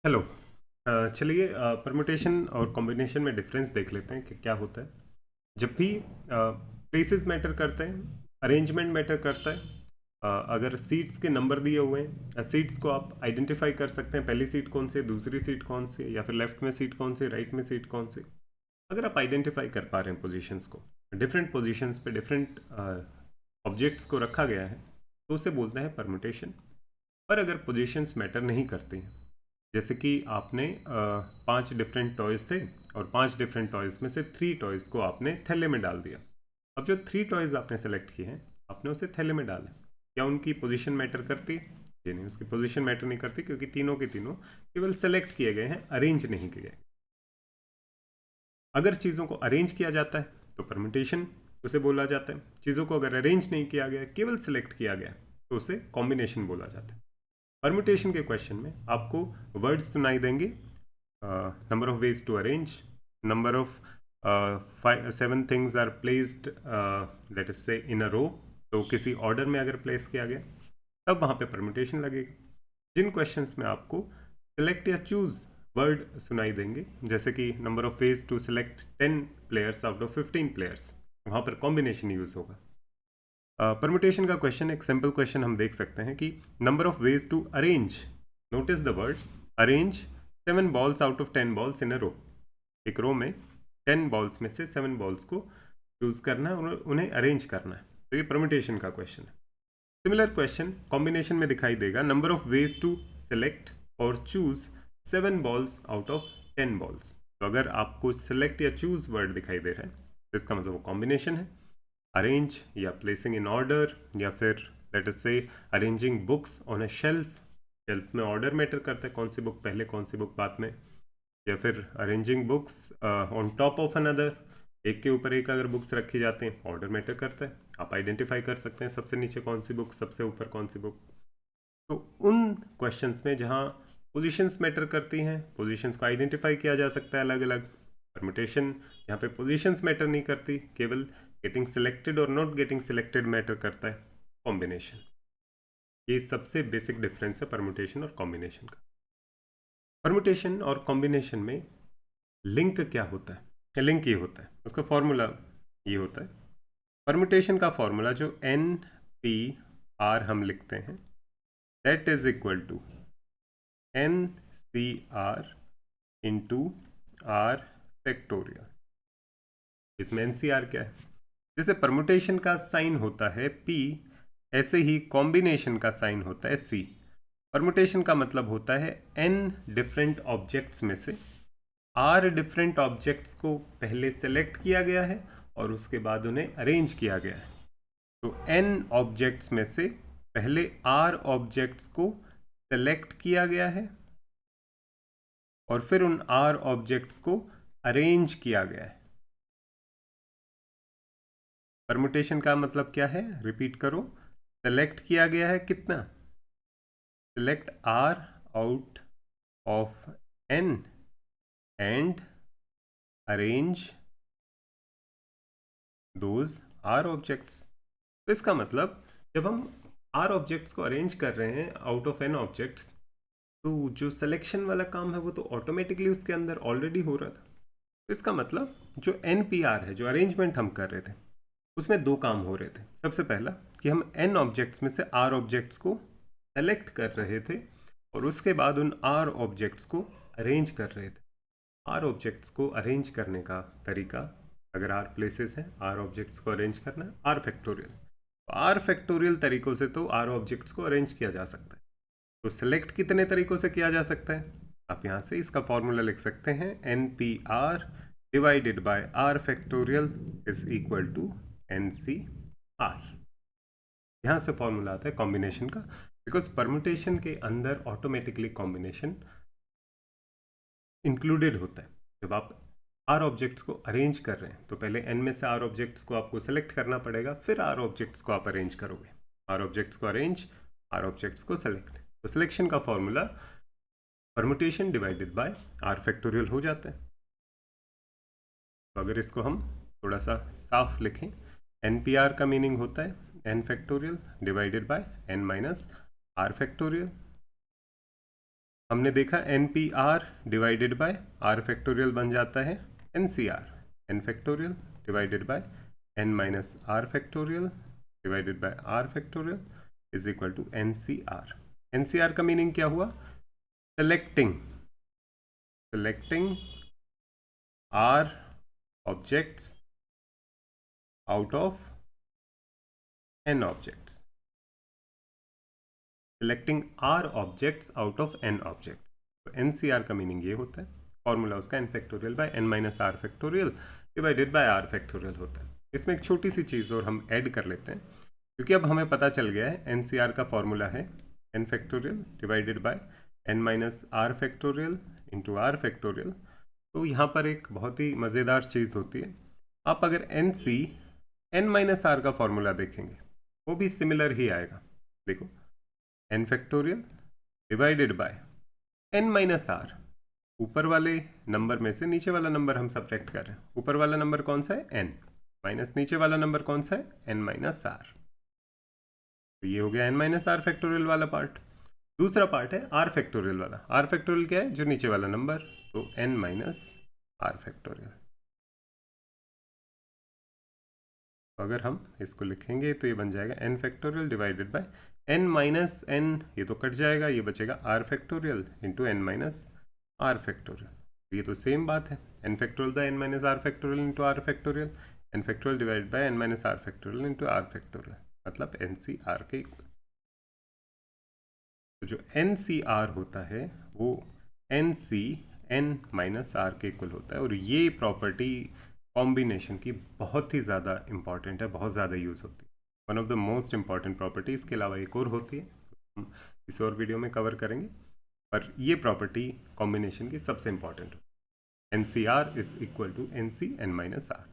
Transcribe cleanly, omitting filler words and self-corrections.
Hello. चलिए permutation और combination में डिफरेंस देख लेते हैं कि क्या होता है। जब भी प्लेसेस मैटर करते हैं, अरेंजमेंट मैटर करता है। अगर सीट्स के नंबर दिए हुए हैं, सीट्स को आप आइडेंटिफाई कर सकते हैं, पहली सीट कौन सी है, दूसरी सीट कौन सी है, या फिर लेफ्ट में सीट कौन सी है, राइट में सीट कौन सी। अगर आप आइडेंटिफाई कर पा रहे हैं पोजीशंस को, डिफरेंट पोजीशंस पे डिफरेंट ऑब्जेक्ट्स को रखा गया है, तो उसे बोलते हैं परमुटेशन। पर अगर पोजीशंस मैटर नहीं करती हैं, जैसे कि आपने 5 डिफरेंट टॉयज़ थे और 5 डिफरेंट टॉयज़ में से 3 टॉयज़ को आपने थैले में डाल दिया। अब जो 3 टॉयज़ आपने सेलेक्ट किए हैं, आपने उसे थैले में डाले। क्या उनकी पोजीशन मैटर करती है? जी नहीं, उसकी पोजीशन मैटर नहीं करती, क्योंकि तीनों के तीनों केवल सेलेक्ट किए गए हैं, अरेंज नहीं किए गए। अगर चीज़ों को अरेंज किया जाता है तो परम्यूटेशन उसे बोला जाता है। चीज़ों को अगर अरेंज नहीं किया गया, केवल सेलेक्ट किया गया, तो उसे कॉम्बिनेशन बोला जाता है। परम्यूटेशन के क्वेश्चन में आपको वर्ड्स सुनाई देंगे, number of ways to arrange, number of 7 things are placed let us say in a रो। तो किसी ऑर्डर में अगर प्लेस किया गया, तब वहाँ पे परम्यूटेशन लगेगा। जिन क्वेश्चंस में आपको सिलेक्ट या चूज वर्ड सुनाई देंगे, जैसे कि number of ways to select 10 players out of 15 players, वहाँ पर कॉम्बिनेशन यूज होगा। परमुटेशन का क्वेश्चन, एक सिंपल क्वेश्चन हम देख सकते हैं कि number of ways to arrange, notice the word arrange 7 balls out of 10 balls in a row. एक रो में 10 बॉल्स में से 7 बॉल्स को चूज करना है, उन्हें अरेंज करना है। तो ये परमुटेशन का क्वेश्चन है। सिमिलर क्वेश्चन कॉम्बिनेशन में दिखाई देगा, number of ways to select और choose 7 balls out of 10 balls. तो अगर आपको सेलेक्ट या चूज वर्ड दिखाई दे रहा है, तो इसका मतलब वो कॉम्बिनेशन है। अरेंज या प्लेसिंग इन ऑर्डर, या फिर लेट अस से arranging books on a shelf. Shelf में ऑर्डर मैटर करता है, कौन सी बुक पहले कौन सी बुक बाद में। या फिर arranging books on top of another, एक के ऊपर एक अगर बुक्स रखी जाती हैं, ऑर्डर मैटर करता है। आप आइडेंटिफाई कर सकते हैं सबसे नीचे कौन सी बुक, सबसे ऊपर कौन सी बुक। तो उन क्वेश्चंस में जहाँ पोजीशंस मैटर करती हैं, पोजीशंस को आइडेंटिफाई किया जा सकता है अलग अलग। परमुटेशन यहाँ पे पोजीशंस मैटर नहीं करती, केवल गेटिंग सिलेक्टेड और नॉट गेटिंग सिलेक्टेड मैटर करता है। कॉम्बिनेशन, ये सबसे बेसिक डिफरेंस है परमुटेशन और कॉम्बिनेशन का। परमुटेशन और कॉम्बिनेशन में लिंक क्या होता है? लिंक ये होता है, उसका फॉर्मूला ये होता है। परमुटेशन का फॉर्मूला जो एन पी आर हम लिखते हैं, that is equal to N C R into R factorial. इसमें एन सी आर क्या है? जैसे परमुटेशन का साइन होता है पी, ऐसे ही कॉम्बिनेशन का साइन होता है सी। परमुटेशन का मतलब होता है एन डिफरेंट ऑब्जेक्ट्स में से आर डिफरेंट ऑब्जेक्ट्स को पहले सेलेक्ट किया गया है और उसके बाद उन्हें अरेंज किया गया है। तो एन ऑब्जेक्ट्स में से पहले आर ऑब्जेक्ट्स को सेलेक्ट किया गया है और फिर उन आर ऑब्जेक्ट्स को अरेंज किया गया है। परमुटेशन का मतलब क्या है? रिपीट करो। सेलेक्ट किया गया है कितना? Select R out of N and arrange those R objects. तो इसका मतलब, जब हम आर ऑब्जेक्ट्स को अरेंज कर रहे हैं आउट ऑफ एन ऑब्जेक्ट्स, तो जो सिलेक्शन वाला काम है वो तो ऑटोमेटिकली उसके अंदर ऑलरेडी हो रहा था। तो इसका मतलब जो एन पी आर है, जो अरेंजमेंट हम कर रहे थे, उसमें दो काम हो रहे थे। सबसे पहला कि हम एन ऑब्जेक्ट्स में से आर ऑब्जेक्ट्स को सेलेक्ट कर रहे थे और उसके बाद उन आर ऑब्जेक्ट्स को अरेंज कर रहे थे। आर ऑब्जेक्ट्स को अरेंज करने का तरीका, अगर आर प्लेसेस हैं, आर ऑब्जेक्ट्स को अरेंज करना है, आर फैक्टोरियल। आर फैक्टोरियल तरीकों से तो आर ऑब्जेक्ट्स को अरेंज किया जा सकता है। तो सिलेक्ट कितने तरीकों से किया जा सकता है? आप यहाँ से इसका फॉर्मूला लिख सकते हैं, N P R divided by R factorial is equal to N C R. यहाँ से फॉर्मूला आता है कॉम्बिनेशन का, बिकॉज परमुटेशन के अंदर ऑटोमेटिकली कॉम्बिनेशन इंक्लूडेड होता है। जब आप आर ऑब्जेक्ट्स को अरेंज कर रहे हैं, तो पहले एन में से आर ऑब्जेक्ट्स को आपको सेलेक्ट करना पड़ेगा, फिर आर ऑब्जेक्ट्स को आप अरेंज करोगे। आर ऑब्जेक्ट्स को अरेंज, आर ऑब्जेक्ट्स को सेलेक्ट। तो सिलेक्शन का formula permutation divided by R factorial हो जाता है। तो अगर इसको हम थोड़ा सा साफ लिखें, एन पी आर का मीनिंग होता है N factorial divided by N minus R factorial. हमने देखा N P R divided by R factorial बन जाता है N C R, N factorial divided by N minus R factorial divided by R factorial is equal to N C R. N C R का meaning क्या हुआ? Selecting R objects out of n objects, selecting r objects out of n objects। तो NCR का meaning ये होता है, formula उसका n factorial by n minus R factorial divided by r factorial होता है। इसमें एक छोटी सी चीज़ और हम ऐड कर लेते हैं, क्योंकि अब हमें पता चल गया है NCR का फॉर्मूला है n factorial divided by n minus R factorial into R factorial. तो यहाँ पर एक बहुत ही मज़ेदार चीज़ होती है, आप अगर n माइनस आर का फॉर्मूला देखेंगे वो भी सिमिलर ही आएगा। देखो n factorial divided by n minus R, ऊपर वाले नंबर में से नीचे वाला नंबर हम सब्ट्रैक्ट कर रहे हैं। ऊपर वाला नंबर कौन सा है? n, माइनस नीचे वाला नंबर कौन सा है? n minus R. तो ये हो गया n माइनस आर फैक्टोरियल वाला पार्ट। दूसरा पार्ट है आर फैक्टोरियल वाला। आर फैक्टोरियल क्या है? जो नीचे वाला नंबर, तो n माइनस आर फैक्टोरियल। अगर हम इसको लिखेंगे तो ये बन जाएगा n factorial divided by n minus n, ये तो कट जाएगा, ये बचेगा r factorial into n minus r factorial. ये तो सेम बात है, n factorial by n minus r factorial into r factorial, n factorial divided by n minus r factorial into r factorial, मतलब NCR के equal. तो जो NCR होता है वो NC n माइनस r के इक्वल होता है, और ये प्रॉपर्टी कॉम्बिनेशन की बहुत ही ज़्यादा इंपॉर्टेंट है, बहुत ज़्यादा यूज़ होती है, one of the most important property. इसके अलावा एक और होती है, हम इस और वीडियो में कवर करेंगे, पर ये प्रॉपर्टी कॉम्बिनेशन की सबसे इंपॉर्टेंट है। NCR is equal to NC n minus are.